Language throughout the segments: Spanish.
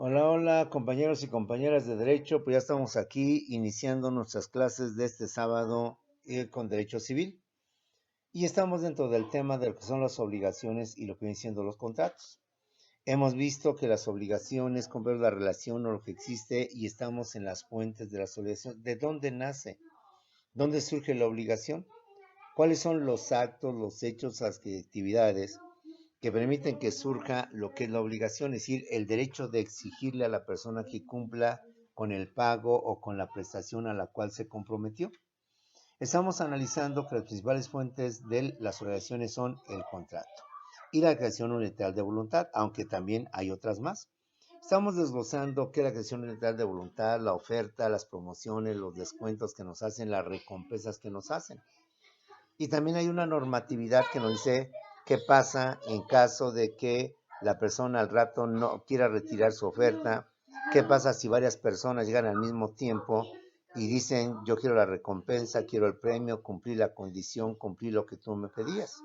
Hola, hola, compañeros y compañeras de Derecho. Pues ya estamos aquí iniciando nuestras clases de este sábado con Derecho Civil. Y estamos dentro del tema de lo que son las obligaciones y lo que vienen siendo los contratos. Hemos visto que las obligaciones, comprender la relación o lo que existe, y estamos en las fuentes de las obligaciones. ¿De dónde nace? ¿Dónde surge la obligación? ¿Cuáles son los actos, los hechos, las actividades que permiten que surja lo que es la obligación, es decir, el derecho de exigirle a la persona que cumpla con el pago o con la prestación a la cual se comprometió? Estamos analizando que las principales fuentes de las obligaciones son el contrato y la declaración unilateral de voluntad, aunque también hay otras más. Estamos desglosando qué es la declaración unilateral de voluntad, la oferta, las promociones, los descuentos que nos hacen, las recompensas que nos hacen. Y también hay una normatividad que nos dice qué pasa en caso de que la persona al rato no quiera retirar su oferta, qué pasa si varias personas llegan al mismo tiempo y dicen yo quiero la recompensa, quiero el premio, cumplir la condición, cumplir lo que tú me pedías.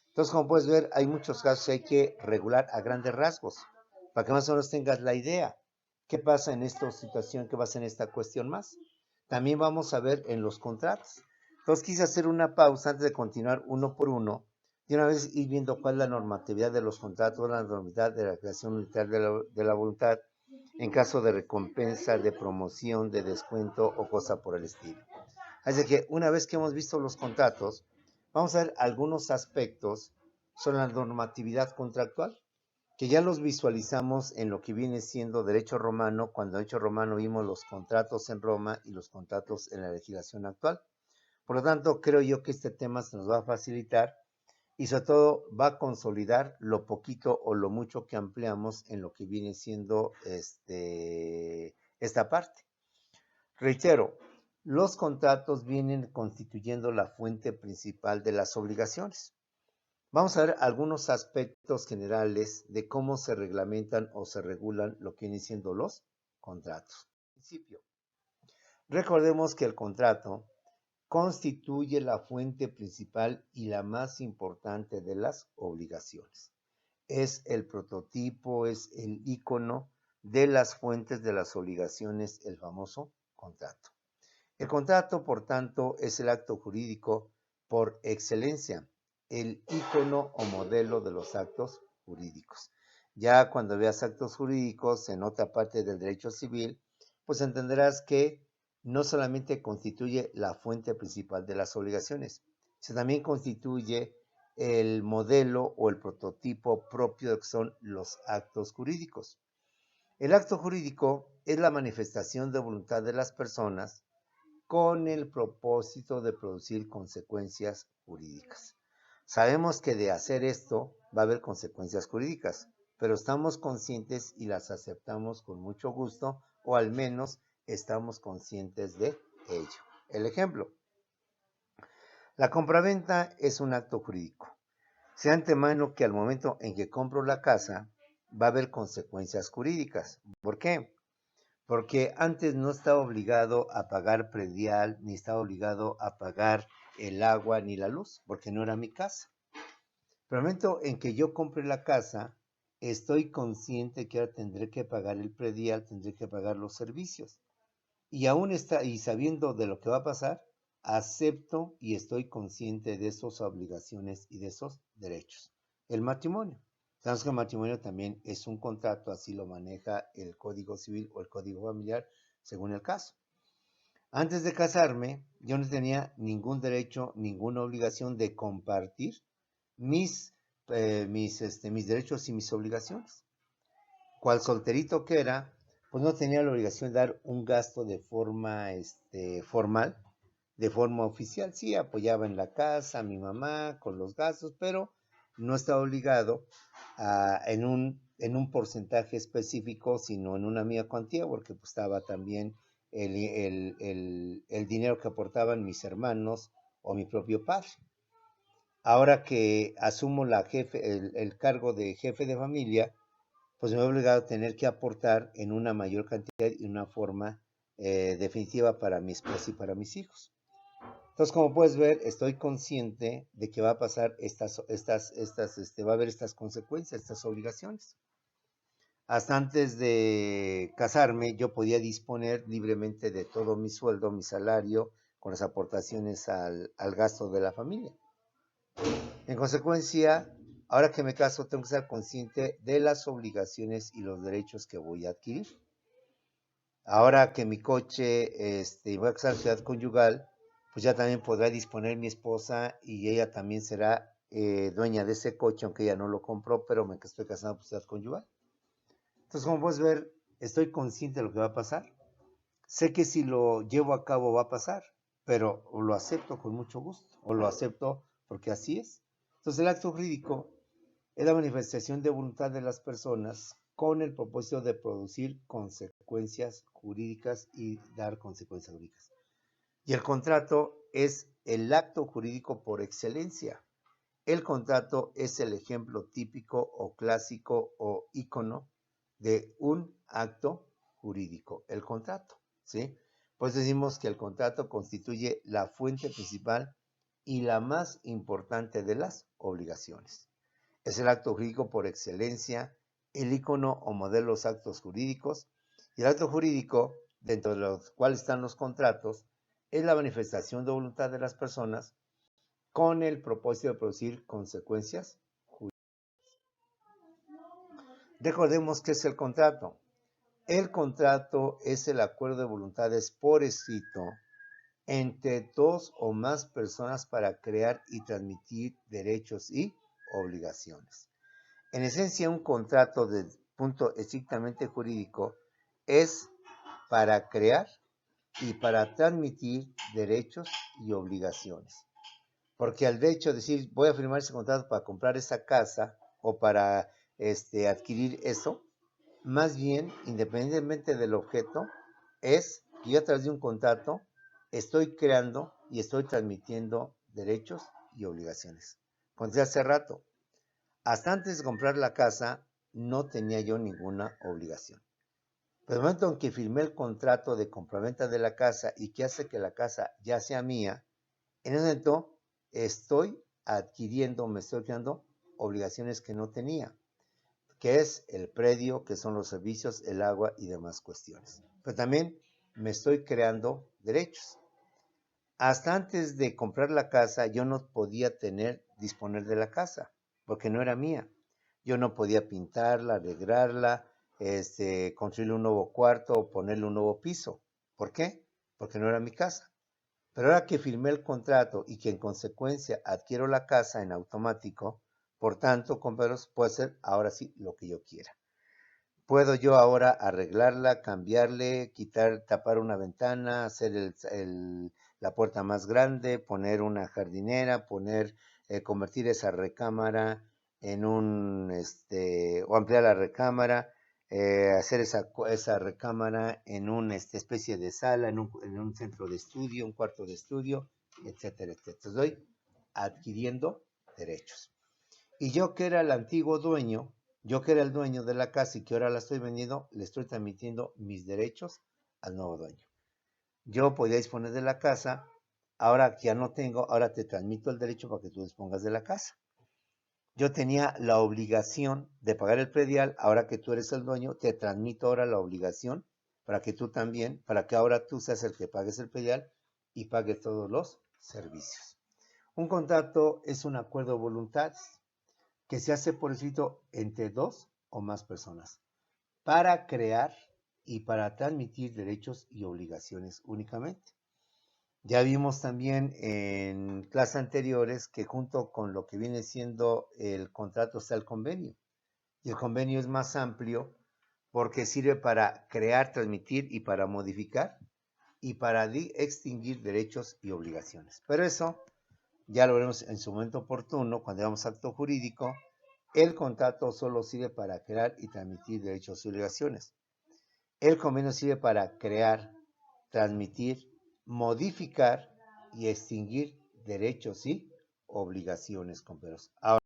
Entonces, como puedes ver, hay muchos casos que hay que regular a grandes rasgos, para que más o menos tengas la idea. ¿Qué pasa en esta situación? ¿Qué pasa en esta cuestión más? También vamos a ver en los contratos. Entonces, quise hacer una pausa antes de continuar uno por uno, y una vez ir viendo cuál es la normatividad de los contratos, la normatividad de la creación unitaria de la voluntad, en caso de recompensa, de promoción, de descuento o cosa por el estilo. Así que una vez que hemos visto los contratos, vamos a ver algunos aspectos sobre la normatividad contractual, que ya los visualizamos en lo que viene siendo derecho romano, cuando en derecho romano vimos los contratos en Roma y los contratos en la legislación actual. Por lo tanto, creo yo que este tema se nos va a facilitar y sobre todo va a consolidar lo poquito o lo mucho que ampliamos en lo que viene siendo esta parte. Reitero, los contratos vienen constituyendo la fuente principal de las obligaciones. Vamos a ver algunos aspectos generales de cómo se reglamentan o se regulan lo que vienen siendo los contratos. En principio, recordemos que el contrato constituye la fuente principal y la más importante de las obligaciones. Es el prototipo, es el icono de las fuentes de las obligaciones, el famoso contrato. El contrato, por tanto, es el acto jurídico por excelencia, el icono o modelo de los actos jurídicos. Ya cuando veas actos jurídicos en otra parte del derecho civil, pues entenderás que no solamente constituye la fuente principal de las obligaciones, sino también constituye el modelo o el prototipo propio de lo que son los actos jurídicos. El acto jurídico es la manifestación de voluntad de las personas con el propósito de producir consecuencias jurídicas. Sabemos que de hacer esto va a haber consecuencias jurídicas, pero estamos conscientes y las aceptamos con mucho gusto, o al menos estamos conscientes de ello. El ejemplo: la compraventa es un acto jurídico. Sé antemano que al momento en que compro la casa va a haber consecuencias jurídicas. ¿Por qué? Porque antes no estaba obligado a pagar predial, ni estaba obligado a pagar el agua ni la luz, porque no era mi casa. Pero el momento en que yo compre la casa, estoy consciente que ahora tendré que pagar el predial, tendré que pagar los servicios. Y aún está, y sabiendo de lo que va a pasar, acepto y estoy consciente de esas obligaciones y de esos derechos. El matrimonio. Sabemos que el matrimonio también es un contrato, así lo maneja el Código Civil o el Código Familiar, según el caso. Antes de casarme, yo no tenía ningún derecho, ninguna obligación de compartir mis, mis derechos y mis obligaciones. Cual solterito que era, pues no tenía la obligación de dar un gasto de forma formal, de forma oficial. Sí, apoyaba en la casa a mi mamá con los gastos, pero no estaba obligado en un porcentaje específico, sino en una mía cuantía, porque pues, estaba también el dinero que aportaban mis hermanos o mi propio padre. Ahora que asumo el cargo de jefe de familia, pues me he obligado a tener que aportar en una mayor cantidad y una forma definitiva para mi esposa y para mis hijos. Entonces, como puedes ver, estoy consciente de que va a pasar va a haber estas consecuencias, estas obligaciones. Hasta antes de casarme, yo podía disponer libremente de todo mi sueldo, mi salario, con las aportaciones al gasto de la familia. En consecuencia, ahora que me caso, tengo que estar consciente de las obligaciones y los derechos que voy a adquirir. Ahora que mi coche, voy a casar en ciudad conyugal, pues ya también podrá disponer mi esposa y ella también será dueña de ese coche, aunque ella no lo compró, pero me estoy casando por ciudad conyugal. Entonces, como puedes ver, estoy consciente de lo que va a pasar. Sé que si lo llevo a cabo va a pasar, pero lo acepto con mucho gusto, o lo acepto porque así es. Entonces, el acto jurídico es la manifestación de voluntad de las personas con el propósito de producir consecuencias jurídicas y dar consecuencias jurídicas. Y el contrato es el acto jurídico por excelencia. El contrato es el ejemplo típico o clásico o ícono de un acto jurídico, el contrato, ¿sí? Pues decimos que el contrato constituye la fuente principal y la más importante de las obligaciones. Es el acto jurídico por excelencia, el ícono o modelo de los actos jurídicos, y el acto jurídico, dentro de los cuales están los contratos, es la manifestación de voluntad de las personas con el propósito de producir consecuencias jurídicas. Recordemos qué es el contrato. El contrato es el acuerdo de voluntades por escrito entre dos o más personas para crear y transmitir derechos y obligaciones. En esencia, un contrato de punto estrictamente jurídico es para crear y para transmitir derechos y obligaciones. Porque al hecho de decir, voy a firmar ese contrato para comprar esa casa o para adquirir eso, más bien, independientemente del objeto, es que yo a través de un contrato estoy creando y estoy transmitiendo derechos y obligaciones. Como decía hace rato, hasta antes de comprar la casa no tenía yo ninguna obligación. Pero el momento en que firmé el contrato de compraventa de la casa y que hace que la casa ya sea mía, en ese momento estoy adquiriendo, me estoy creando obligaciones que no tenía, que es el predio, que son los servicios, el agua y demás cuestiones. Pero también me estoy creando derechos. Hasta antes de comprar la casa, yo no podía disponer de la casa, porque no era mía. Yo no podía pintarla, arreglarla, construirle un nuevo cuarto o ponerle un nuevo piso. ¿Por qué? Porque no era mi casa. Pero ahora que firmé el contrato y que en consecuencia adquiero la casa en automático, por tanto, compadres, puedo hacer ahora sí lo que yo quiera. Puedo yo ahora arreglarla, cambiarle, quitar, tapar una ventana, hacer la puerta más grande, poner una jardinera, convertir esa recámara en o ampliar la recámara, hacer esa recámara en una especie de sala, en un centro de estudio, un cuarto de estudio, etcétera, etcétera. Estoy adquiriendo derechos. Y yo que era el antiguo dueño, yo que era el dueño de la casa y que ahora la estoy vendiendo, le estoy transmitiendo mis derechos al nuevo dueño. Yo podía disponer de la casa, ahora que ya no tengo, ahora te transmito el derecho para que tú dispongas de la casa. Yo tenía la obligación de pagar el predial, ahora que tú eres el dueño, te transmito ahora la obligación para que tú también, para que ahora tú seas el que pagues el predial y pagues todos los servicios. Un contrato es un acuerdo de voluntades que se hace por escrito entre dos o más personas para crear y para transmitir derechos y obligaciones únicamente. Ya vimos también en clases anteriores que junto con lo que viene siendo el contrato está el convenio. Y el convenio es más amplio porque sirve para crear, transmitir y para modificar y para extinguir derechos y obligaciones. Pero eso ya lo veremos en su momento oportuno cuando veamos acto jurídico. El contrato solo sirve para crear y transmitir derechos y obligaciones. El convenio sirve para crear, transmitir, modificar y extinguir derechos y obligaciones, compañeros. Ahora,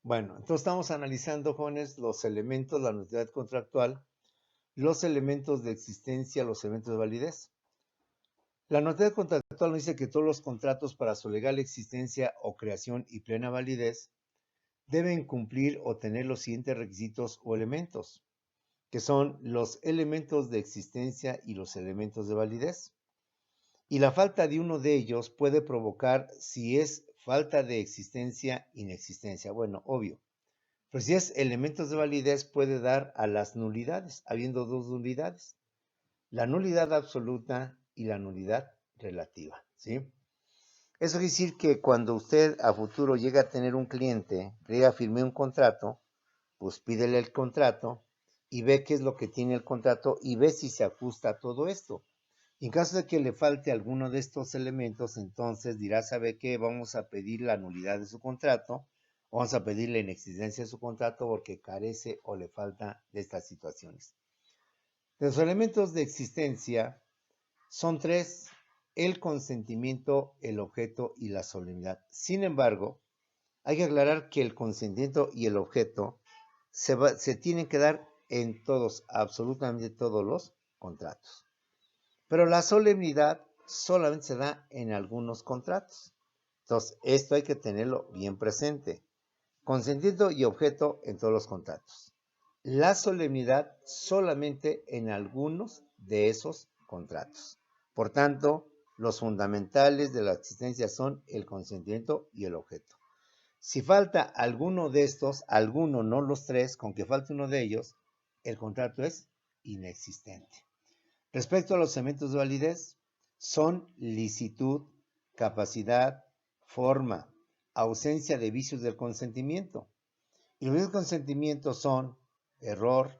bueno, entonces estamos analizando, jóvenes, los elementos, la nulidad contractual, los elementos de existencia, los elementos de validez. La nulidad contractual nos dice que todos los contratos para su legal existencia o creación y plena validez deben cumplir o tener los siguientes requisitos o elementos, que son los elementos de existencia y los elementos de validez. Y la falta de uno de ellos puede provocar, si es falta de existencia, inexistencia. Bueno, obvio. Pero si es elementos de validez, puede dar a las nulidades, habiendo dos nulidades. La nulidad absoluta y la nulidad relativa, ¿sí? Eso quiere decir que cuando usted a futuro llega a tener un cliente, llega a firmar un contrato, pues pídele el contrato y ve qué es lo que tiene el contrato y ve si se ajusta a todo esto. Y en caso de que le falte alguno de estos elementos, entonces dirá, ¿sabe qué? Vamos a pedir la nulidad de su contrato, vamos a pedir la inexistencia de su contrato porque carece o le falta de estas situaciones. Los elementos de existencia son tres: el consentimiento, el objeto y la solemnidad. Sin embargo, hay que aclarar que el consentimiento y el objeto se tienen que dar en todos, absolutamente todos los contratos. Pero la solemnidad solamente se da en algunos contratos. Entonces, esto hay que tenerlo bien presente. Consentimiento y objeto en todos los contratos. La solemnidad solamente en algunos de esos contratos. Por tanto, los fundamentales de la existencia son el consentimiento y el objeto. Si falta alguno de estos, alguno, no los tres, con que falte uno de ellos, el contrato es inexistente. Respecto a los elementos de validez, son licitud, capacidad, forma, ausencia de vicios del consentimiento. Y los vicios del consentimiento son error,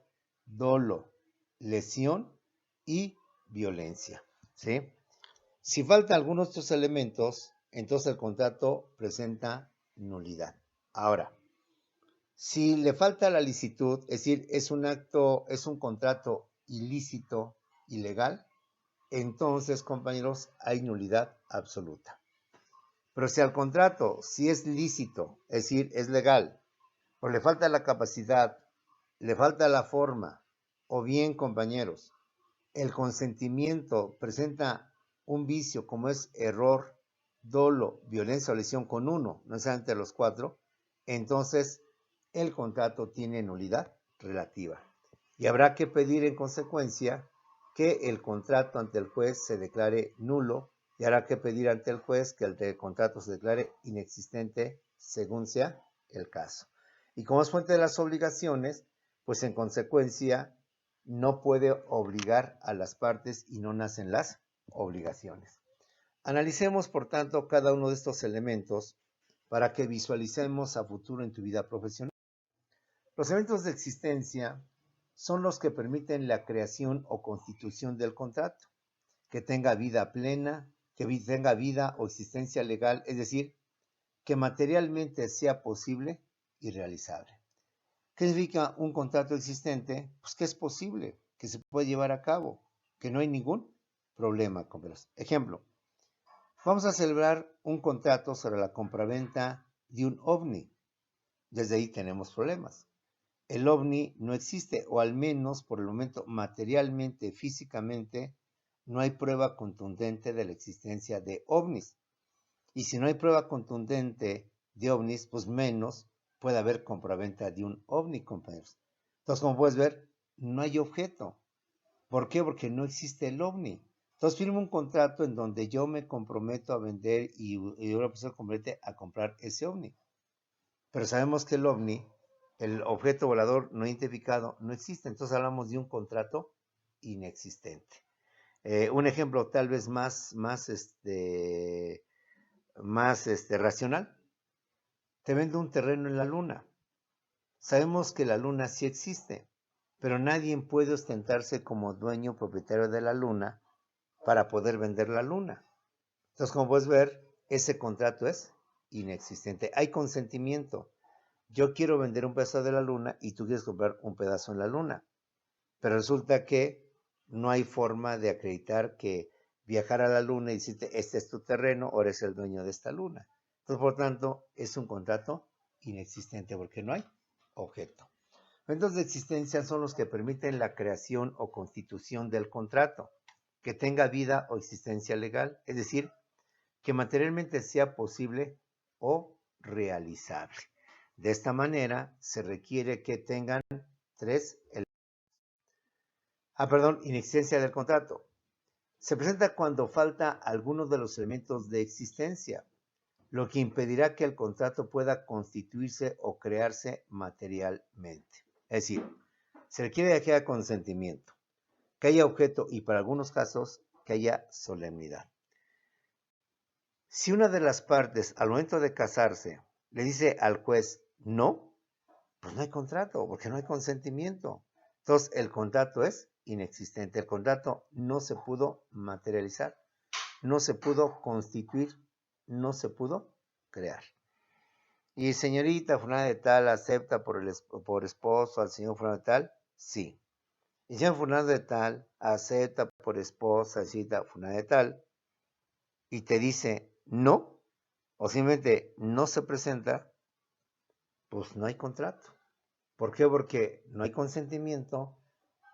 dolo, lesión y violencia, ¿sí? Si falta alguno de estos elementos, entonces el contrato presenta nulidad. Ahora, si le falta la licitud, es decir, es un contrato ilícito, ilegal, entonces, compañeros, hay nulidad absoluta. Pero si al contrato, si es lícito, es decir, es legal, o le falta la capacidad, le falta la forma, o bien, compañeros, el consentimiento presenta un vicio como es error, dolo, violencia o lesión con uno, no necesariamente los cuatro, entonces el contrato tiene nulidad relativa. Y habrá que pedir en consecuencia que el contrato ante el juez se declare nulo y habrá que pedir ante el juez que el contrato se declare inexistente según sea el caso. Y como es fuente de las obligaciones, pues en consecuencia no puede obligar a las partes y no nacen las obligaciones. Analicemos, por tanto, cada uno de estos elementos para que visualicemos a futuro en tu vida profesional. Los elementos de existencia son los que permiten la creación o constitución del contrato, que tenga vida plena, que tenga vida o existencia legal, es decir, que materialmente sea posible y realizable. ¿Qué significa un contrato existente? Pues que es posible, que se puede llevar a cabo, que no hay ningún problema, compañeros. Ejemplo, vamos a celebrar un contrato sobre la compraventa de un ovni. Desde ahí tenemos problemas. El ovni no existe, o al menos por el momento materialmente, físicamente, no hay prueba contundente de la existencia de ovnis. Y si no hay prueba contundente de ovnis, pues menos puede haber compraventa de un ovni, compañeros. Entonces, como puedes ver, no hay objeto. ¿Por qué? Porque no existe el ovni. Entonces, firmo un contrato en donde yo me comprometo a vender y una persona compromete a comprar ese ovni. Pero sabemos que el ovni, el objeto volador no identificado, no existe. Entonces, hablamos de un contrato inexistente. Un ejemplo tal vez más racional. Te vendo un terreno en la luna. Sabemos que la luna sí existe, pero nadie puede ostentarse como dueño propietario de la luna para poder vender la luna. Entonces, como puedes ver, ese contrato es inexistente. Hay consentimiento. Yo quiero vender un pedazo de la luna y tú quieres comprar un pedazo en la luna. Pero resulta que no hay forma de acreditar que viajar a la luna y decirte, este es tu terreno, ahora eres el dueño de esta luna. Entonces, por tanto, es un contrato inexistente porque no hay objeto. Eventos de existencia son los que permiten la creación o constitución del contrato, que tenga vida o existencia legal, es decir, que materialmente sea posible o realizable. De esta manera, se requiere que tengan tres elementos. Inexistencia del contrato. Se presenta cuando falta alguno de los elementos de existencia, lo que impedirá que el contrato pueda constituirse o crearse materialmente. Es decir, se requiere que haya consentimiento, que haya objeto y para algunos casos que haya solemnidad. Si una de las partes al momento de casarse le dice al juez no, pues no hay contrato porque no hay consentimiento. Entonces el contrato es inexistente, el contrato no se pudo materializar, no se pudo constituir, no se pudo crear. Y señorita fulana de tal acepta por esposo al señor fulano de tal, sí. Y señor fulano de tal acepta por esposa, cita fulana de tal, y te dice no, o simplemente no se presenta, pues no hay contrato. ¿Por qué? Porque no hay consentimiento,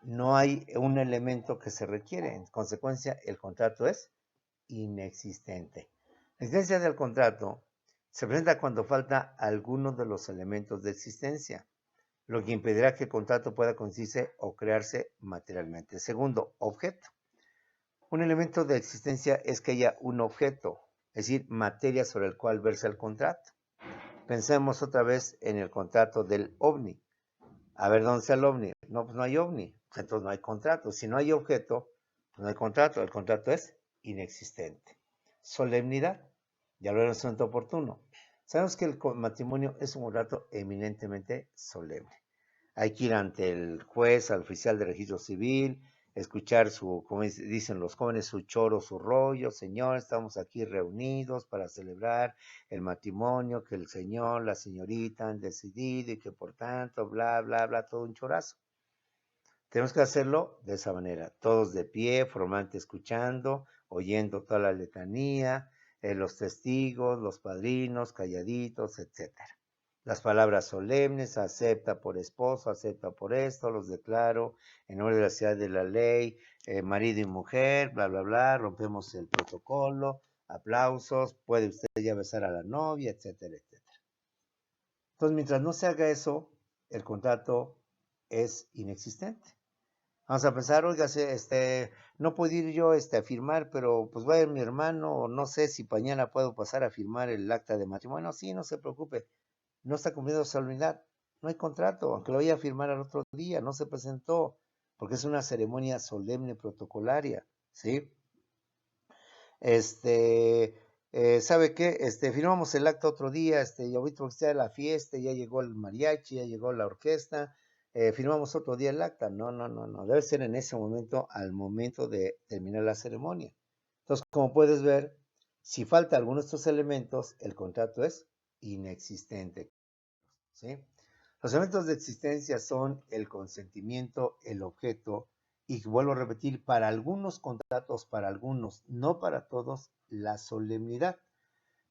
no hay un elemento que se requiere. En consecuencia, el contrato es inexistente. La existencia del contrato se presenta cuando falta alguno de los elementos de existencia, lo que impedirá que el contrato pueda consistirse o crearse materialmente. Segundo, objeto. Un elemento de existencia es que haya un objeto, es decir, materia sobre el cual versa el contrato. Pensemos otra vez en el contrato del ovni. A ver, ¿dónde está el ovni? No, pues no hay ovni, entonces no hay contrato. Si no hay objeto, pues no hay contrato. El contrato es inexistente. Solemnidad, ya lo veremos en un momento oportuno. Sabemos que el matrimonio es un contrato eminentemente solemne. Hay que ir ante el juez, al oficial de registro civil, escuchar como dicen los jóvenes, su choro, su rollo. Señor, estamos aquí reunidos para celebrar el matrimonio que el señor, la señorita han decidido y que por tanto, bla, bla, bla, todo un chorazo. Tenemos que hacerlo de esa manera, todos de pie, formalmente escuchando, oyendo toda la letanía, los testigos, los padrinos, calladitos, etcétera. Las palabras solemnes, acepta por esposo, acepta por esto, los declaro en nombre de la ciudad de la ley, marido y mujer, bla, bla, bla, rompemos el protocolo, aplausos, puede usted ya besar a la novia, etcétera, etcétera. Entonces, mientras no se haga eso, el contrato es inexistente. Vamos a pensar, oiga, no puedo ir yo a firmar, pero pues va a ir mi hermano, o no sé si mañana puedo pasar a firmar el acta de matrimonio. Sí, no se preocupe, no está cumpliendo solemnidad, no hay contrato, aunque lo vaya a firmar al otro día, no se presentó, porque es una ceremonia solemne protocolaria, ¿sí? ¿Sabe qué? Firmamos el acta otro día, ya ahorita está la fiesta, ya llegó el mariachi, ya llegó la orquesta, firmamos otro día el acta. No, debe ser en ese momento, al momento de terminar la ceremonia. Entonces, como puedes ver, si falta alguno de estos elementos, el contrato es inexistente, ¿sí? Los elementos de existencia son el consentimiento, el objeto, y vuelvo a repetir, para algunos contratos, para algunos, no para todos, la solemnidad.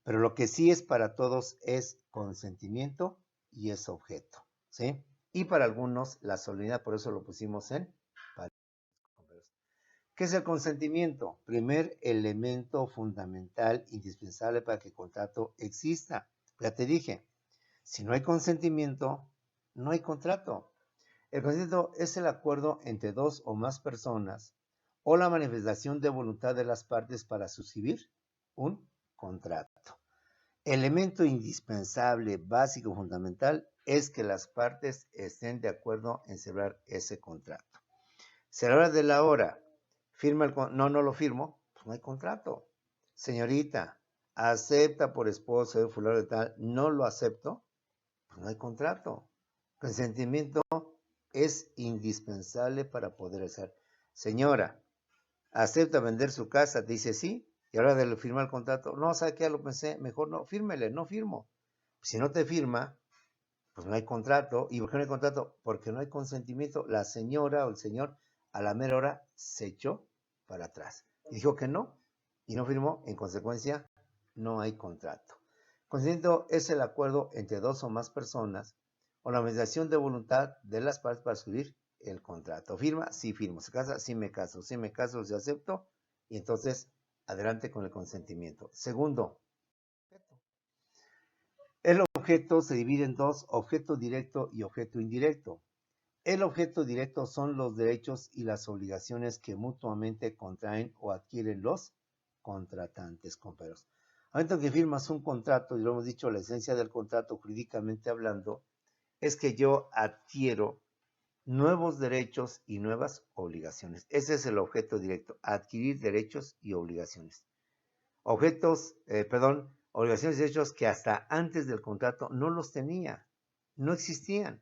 Pero lo que sí es para todos es consentimiento y es objeto, ¿sí? Y para algunos la solemnidad, por eso lo pusimos en paréntesis. ¿Qué es el consentimiento? Primer elemento fundamental, indispensable para que el contrato exista. Ya te dije, si no hay consentimiento, no hay contrato. El consentimiento es el acuerdo entre dos o más personas o la manifestación de voluntad de las partes para suscribir un contrato. Elemento indispensable, básico, fundamental, es que las partes estén de acuerdo en celebrar ese contrato. Si a la hora de la hora firma no lo firmo, pues no hay contrato. Señorita, acepta por esposo de fulano de tal, no lo acepto, pues no hay contrato. Consentimiento es indispensable para poder hacer. Señora, ¿acepta vender su casa? Dice sí. Y ahora de firmar el contrato, no, ¿sabe qué? Lo pensé, mejor no, fírmele, no firmo. Si no te firma, pues no hay contrato. ¿Y por qué no hay contrato? Porque no hay consentimiento. La señora o el señor a la mera hora se echó para atrás. Y dijo que no, y no firmó. En consecuencia, no hay contrato. Consentimiento es el acuerdo entre dos o más personas o la manifestación de voluntad de las partes para suscribir el contrato. ¿Firma? Sí firmo. ¿Se casa? Sí me caso. Sí me caso, sí acepto. Y entonces, adelante con el consentimiento. Segundo, El objeto se divide en dos, objeto directo y objeto indirecto. El objeto directo son los derechos y las obligaciones que mutuamente contraen o adquieren los contratantes, compañeros. Al momento que firmas un contrato, y lo hemos dicho, la esencia del contrato jurídicamente hablando, es que yo adquiero nuevos derechos y nuevas obligaciones. Ese es el objeto directo, adquirir derechos y obligaciones. Obligaciones y derechos que hasta antes del contrato no los tenía, no existían.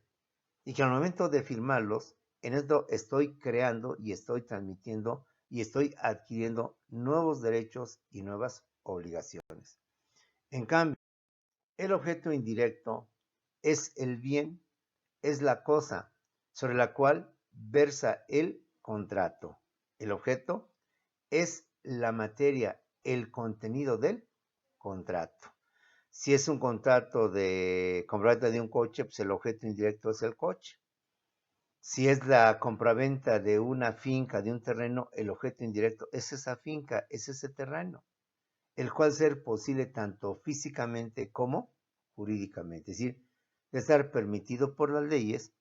Y que al momento de firmarlos, en esto estoy creando y estoy transmitiendo y estoy adquiriendo nuevos derechos y nuevas obligaciones. En cambio, el objeto indirecto es el bien, es la cosa sobre la cual versa el contrato. El objeto es la materia, el contenido del contrato. Si es un contrato de compraventa de un coche, pues el objeto indirecto es el coche. Si es la compraventa de una finca, de un terreno, el objeto indirecto es esa finca, es ese terreno, el cual ser posible tanto físicamente como jurídicamente, es decir, de estar permitido por las leyes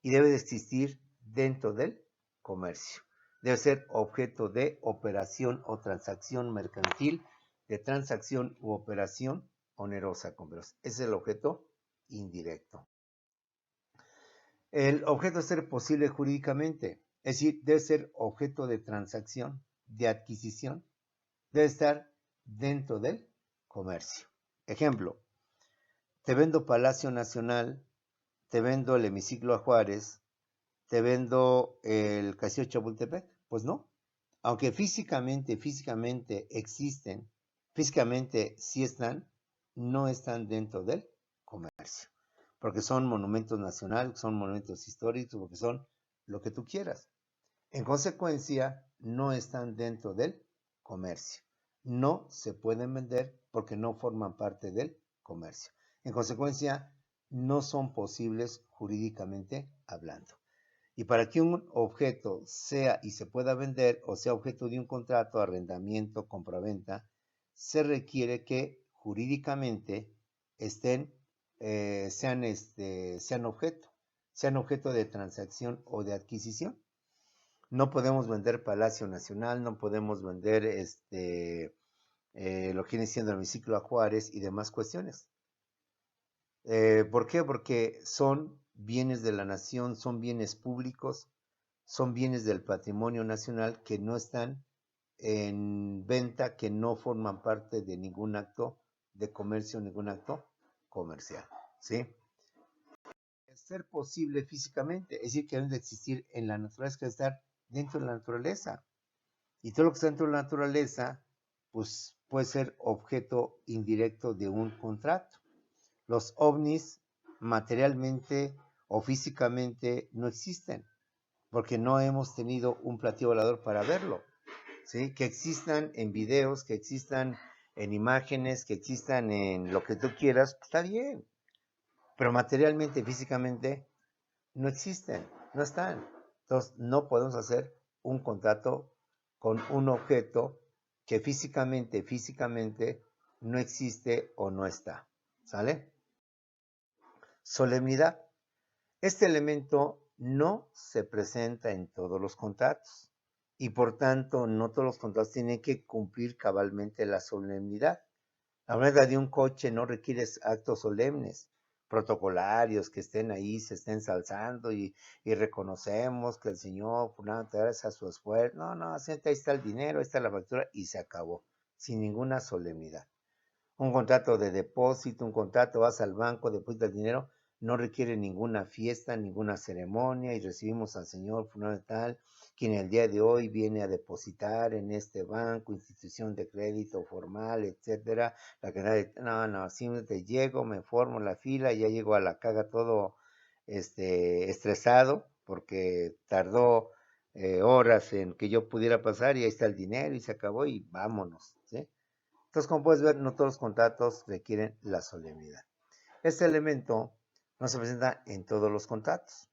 y debe de existir dentro del comercio. Debe ser objeto de operación o transacción mercantil, de transacción u operación onerosa, compañeros. Ese es el objeto indirecto. El objeto debe ser posible jurídicamente, es decir, debe ser objeto de transacción, de adquisición, debe estar dentro del comercio. Ejemplo, te vendo Palacio Nacional, te vendo el hemiciclo a Juárez, te vendo el Castillo de Chapultepec. Pues no, aunque físicamente existen, físicamente sí están, no están dentro del comercio, porque son monumentos nacionales, son monumentos históricos, porque son lo que tú quieras. En consecuencia, no están dentro del comercio. No se pueden vender porque no forman parte del comercio. En consecuencia, no son posibles jurídicamente hablando. Y para que un objeto sea y se pueda vender o sea objeto de un contrato, arrendamiento, compraventa, se requiere que jurídicamente sean objeto de transacción o de adquisición. No podemos vender Palacio Nacional, no podemos vender lo que viene siendo el hemiciclo a Juárez y demás cuestiones. ¿Por qué? Porque son bienes de la nación, son bienes públicos, son bienes del patrimonio nacional que no están en venta, que no forman parte de ningún acto de comercio, ningún acto comercial, ¿sí? Ser posible físicamente, es decir, que deben de existir en la naturaleza, que debe estar dentro de la naturaleza. Y todo lo que está dentro de la naturaleza, pues puede ser objeto indirecto de un contrato. Los ovnis materialmente o físicamente no existen, porque no hemos tenido un platillo volador para verlo, ¿sí? Que existan en videos, que existan en imágenes, que existan en lo que tú quieras, pues está bien, pero materialmente, físicamente, no existen, no están. Entonces, no podemos hacer un contrato con un objeto que físicamente no existe o no está, ¿sale? Solemnidad. Este elemento no se presenta en todos los contratos y por tanto no todos los contratos tienen que cumplir cabalmente la solemnidad. La venta de un coche no requiere actos solemnes, protocolarios, que estén ahí, se estén ensalzando y reconocemos que el Señor, gracias a su esfuerzo. No, ahí está el dinero, ahí está la factura y se acabó, sin ninguna solemnidad. Un contrato de depósito, un contrato, vas al banco, depositas el dinero, no requiere ninguna fiesta, ninguna ceremonia y recibimos al Señor fundamental, quien el día de hoy viene a depositar en este banco, institución de crédito formal, etcétera. No, simplemente llego, me formo la fila, ya llego a la caja todo estresado porque tardó horas en que yo pudiera pasar y ahí está el dinero y se acabó y vámonos, ¿sí? Entonces, como puedes ver, no todos los contratos requieren la solemnidad. Este elemento no se presenta en todos los contratos.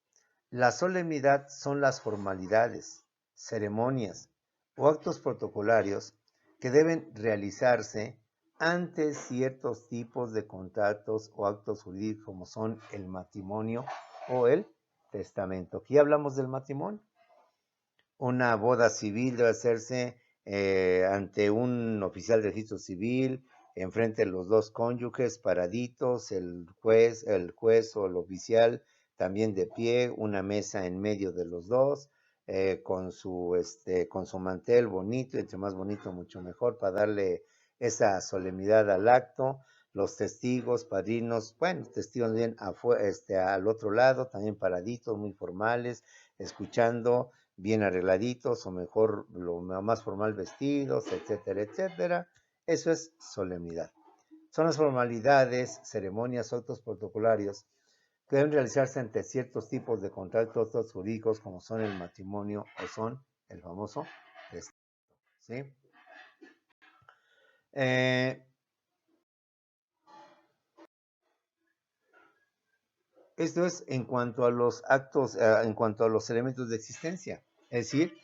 La solemnidad son las formalidades, ceremonias o actos protocolarios que deben realizarse ante ciertos tipos de contratos o actos jurídicos como son el matrimonio o el testamento. Aquí hablamos del matrimonio. Una boda civil debe hacerse ante un oficial de registro civil, enfrente de los dos cónyuges, paraditos, el juez o el oficial también de pie, una mesa en medio de los dos, con su mantel bonito, entre más bonito mucho mejor, para darle esa solemnidad al acto. Los testigos, padrinos, bueno, testigos bien al otro lado, también paraditos, muy formales, escuchando, bien arregladitos o mejor lo más formal vestidos, etcétera, etcétera. Eso es solemnidad. Son las formalidades, ceremonias, actos protocolarios que deben realizarse ante ciertos tipos de contratos jurídicos como son el matrimonio o son el famoso testamento. ¿Sí? Esto es en cuanto a los actos, en cuanto a los elementos de existencia. Es decir,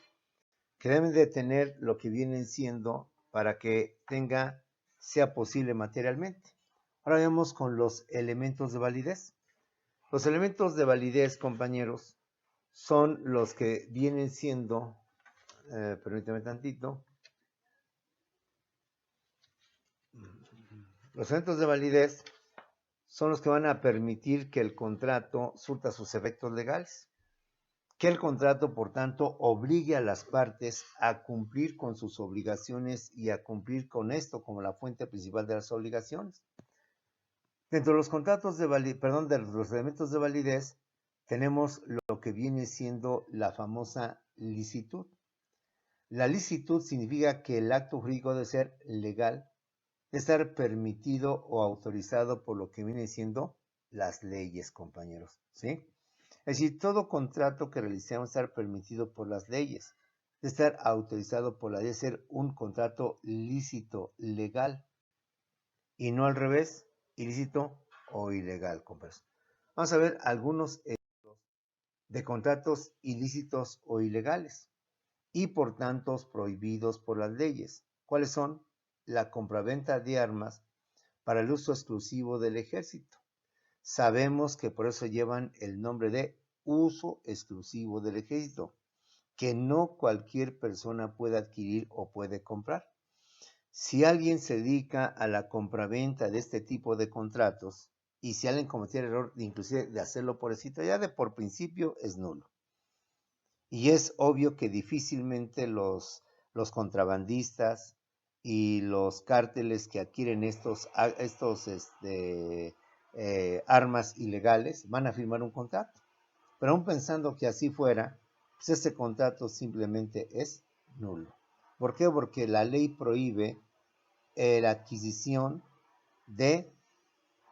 que deben de tener lo que vienen siendo para que sea posible materialmente. Ahora vemos con los elementos de validez. Los elementos de validez, compañeros, son los que vienen siendo, permítame tantito, los elementos de validez son los que van a permitir que el contrato surta sus efectos legales. Que el contrato, por tanto, obligue a las partes a cumplir con sus obligaciones y a cumplir con esto como la fuente principal de las obligaciones. Dentro de los contratos de de los elementos de validez, tenemos lo que viene siendo la famosa licitud. La licitud significa que el acto jurídico debe ser legal, de estar permitido o autorizado por lo que viene siendo las leyes, compañeros, ¿sí? Es decir, todo contrato que realicemos debe estar permitido por las leyes, de estar autorizado por la ley, de ser un contrato lícito, legal, y no al revés, ilícito o ilegal, compañeros. Vamos a ver algunos ejemplos de contratos ilícitos o ilegales y por tanto prohibidos por las leyes. ¿Cuáles son? La compraventa de armas para el uso exclusivo del ejército. Sabemos que por eso llevan el nombre de uso exclusivo del ejército, que no cualquier persona puede adquirir o puede comprar. Si alguien se dedica a la compraventa de este tipo de contratos y si alguien cometiera el error inclusive de hacerlo por escrito, ya de por principio es nulo. Y es obvio que difícilmente los contrabandistas y los cárteles que adquieren estos armas ilegales van a firmar un contrato. Pero aún pensando que así fuera, pues ese contrato simplemente es nulo. ¿Por qué? Porque la ley prohíbe la adquisición de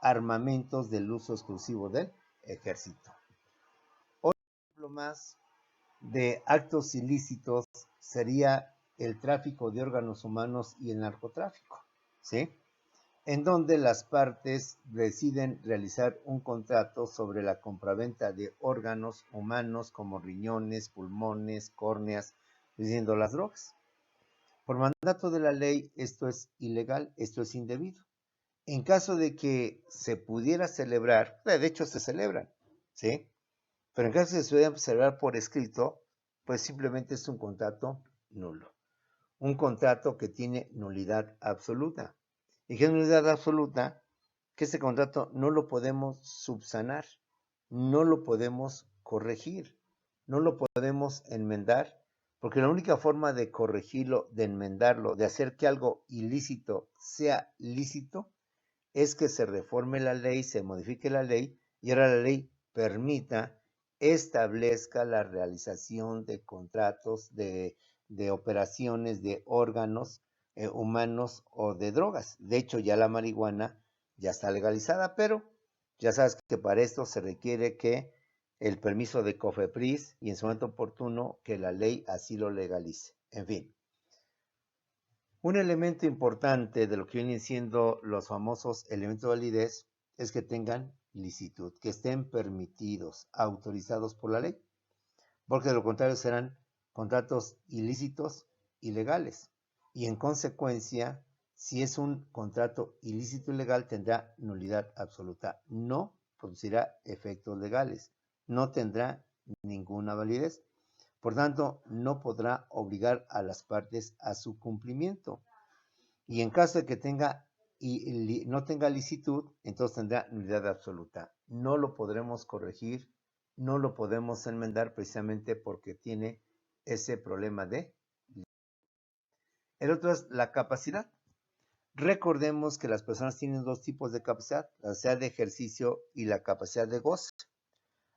armamentos del uso exclusivo del ejército. Otro ejemplo más de actos ilícitos sería el tráfico de órganos humanos y el narcotráfico, ¿sí? En donde las partes deciden realizar un contrato sobre la compraventa de órganos humanos como riñones, pulmones, córneas, diciendo las drogas. Por mandato de la ley, esto es ilegal, esto es indebido. En caso de que se pudiera celebrar, de hecho se celebran, ¿sí? Pero en caso de que se pudiera celebrar por escrito, pues simplemente es un contrato nulo. Un contrato que tiene nulidad absoluta. ¿Y qué es nulidad absoluta? Que ese contrato no lo podemos subsanar, no lo podemos corregir, no lo podemos enmendar, porque la única forma de corregirlo, de enmendarlo, de hacer que algo ilícito sea lícito, es que se reforme la ley, se modifique la ley y ahora la ley establezca la realización de contratos, de operaciones, de órganos humanos o de drogas. De hecho, ya la marihuana ya está legalizada, pero ya sabes que para esto se requiere que el permiso de COFEPRIS y en su momento oportuno que la ley así lo legalice. En fin. Un elemento importante de lo que vienen siendo los famosos elementos de validez es que tengan licitud, que estén permitidos, autorizados por la ley, porque de lo contrario serán contratos ilícitos, ilegales, y en consecuencia Si es un contrato ilícito ilegal, tendrá nulidad absoluta. No producirá efectos legales. No tendrá ninguna validez. Por tanto, no podrá obligar a las partes a su cumplimiento. Y en caso de que no tenga licitud, entonces tendrá nulidad absoluta. No lo podremos corregir, no lo podemos enmendar precisamente porque tiene ese problema de... El otro es la capacidad. Recordemos que las personas tienen dos tipos de capacidad, la capacidad de ejercicio y la capacidad de goce.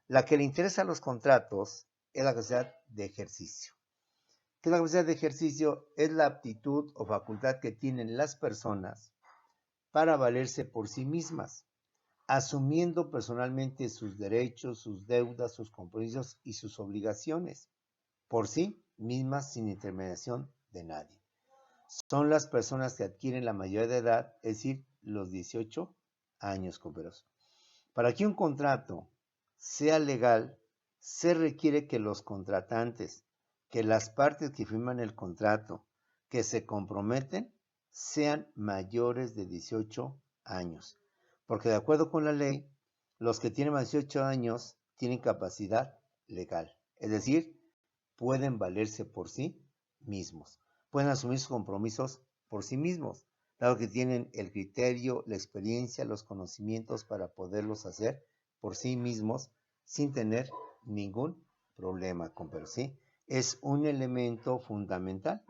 La que le interesa a los contratos es la capacidad de ejercicio. ¿Qué es la capacidad de ejercicio? Es la aptitud o facultad que tienen las personas para valerse por sí mismas, asumiendo personalmente sus derechos, sus deudas, sus compromisos y sus obligaciones, por sí mismas sin intermediación de nadie. Son las personas que adquieren la mayoría de edad, es decir, los 18 años, compañeros. Para que un contrato sea legal, se requiere que los contratantes, que las partes que firman el contrato, que se comprometen, sean mayores de 18 años. Porque de acuerdo con la ley, los que tienen más de 18 años tienen capacidad legal. Es decir, pueden valerse por sí mismos. Pueden asumir sus compromisos por sí mismos, dado que tienen el criterio, la experiencia, los conocimientos para poderlos hacer por sí mismos sin tener ningún problema, pero sí, es un elemento fundamental.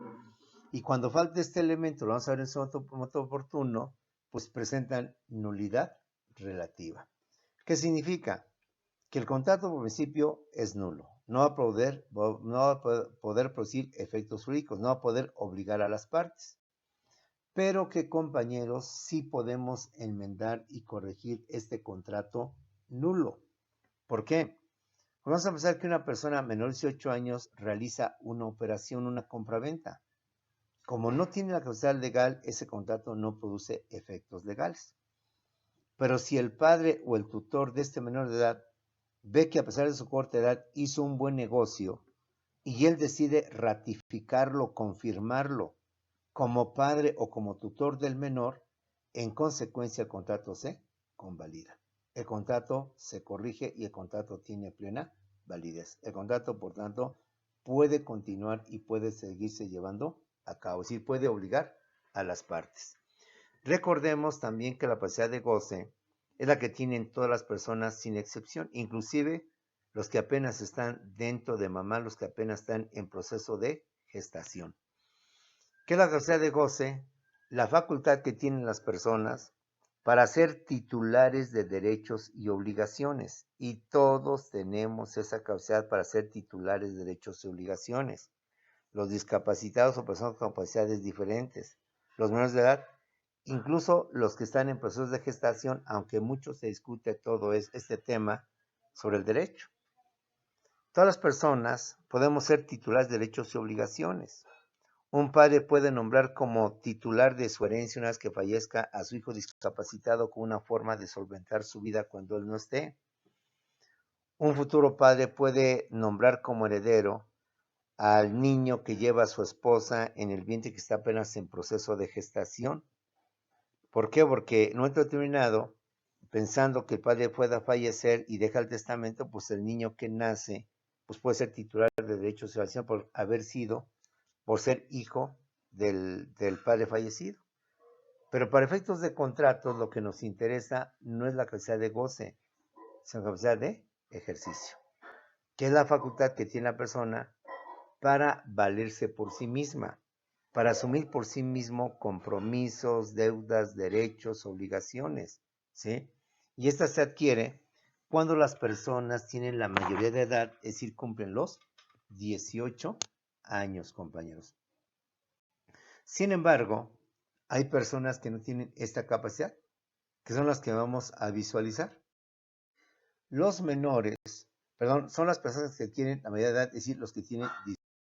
Y cuando falta este elemento, lo vamos a ver en su momento oportuno, pues presentan nulidad relativa. ¿Qué significa? Que el contrato por principio es nulo. No va a poder producir efectos jurídicos, no va a poder obligar a las partes. Pero que, compañeros, sí podemos enmendar y corregir este contrato nulo. ¿Por qué? Vamos a pensar que una persona menor de 18 años realiza una operación, una compraventa. Como no tiene la capacidad legal, ese contrato no produce efectos legales. Pero si el padre o el tutor de este menor de edad ve que a pesar de su corta edad hizo un buen negocio y él decide ratificarlo, confirmarlo como padre o como tutor del menor, en consecuencia el contrato se convalida. El contrato se corrige y el contrato tiene plena validez. El contrato, por tanto, puede continuar y puede seguirse llevando a cabo, es decir, puede obligar a las partes. Recordemos también que la capacidad de goce es la que tienen todas las personas sin excepción, inclusive los que apenas están dentro de mamá, los que apenas están en proceso de gestación. ¿Qué es la capacidad de goce? La facultad que tienen las personas para ser titulares de derechos y obligaciones. Y todos tenemos esa capacidad para ser titulares de derechos y obligaciones. Los discapacitados o personas con capacidades diferentes, los menores de edad, incluso los que están en procesos de gestación, aunque mucho se discute todo este tema sobre el derecho. Todas las personas podemos ser titulares de derechos y obligaciones. Un padre puede nombrar como titular de su herencia una vez que fallezca a su hijo discapacitado con una forma de solventar su vida cuando él no esté. Un futuro padre puede nombrar como heredero al niño que lleva a su esposa en el vientre que está apenas en proceso de gestación. ¿Por qué? Porque en un momento determinado, pensando que el padre pueda fallecer y deja el testamento, pues el niño que nace pues puede ser titular de derechos de salvación por ser hijo del padre fallecido. Pero para efectos de contratos, lo que nos interesa no es la capacidad de goce, sino la capacidad de ejercicio, que es la facultad que tiene la persona para valerse por sí misma, para asumir por sí mismo compromisos, deudas, derechos, obligaciones, ¿sí? Y esta se adquiere cuando las personas tienen la mayoría de edad, es decir, cumplen los 18 años, compañeros. Sin embargo, hay personas que no tienen esta capacidad, que son las que vamos a visualizar. Los menores, son las personas que tienen la mayoría de edad, es decir, los que tienen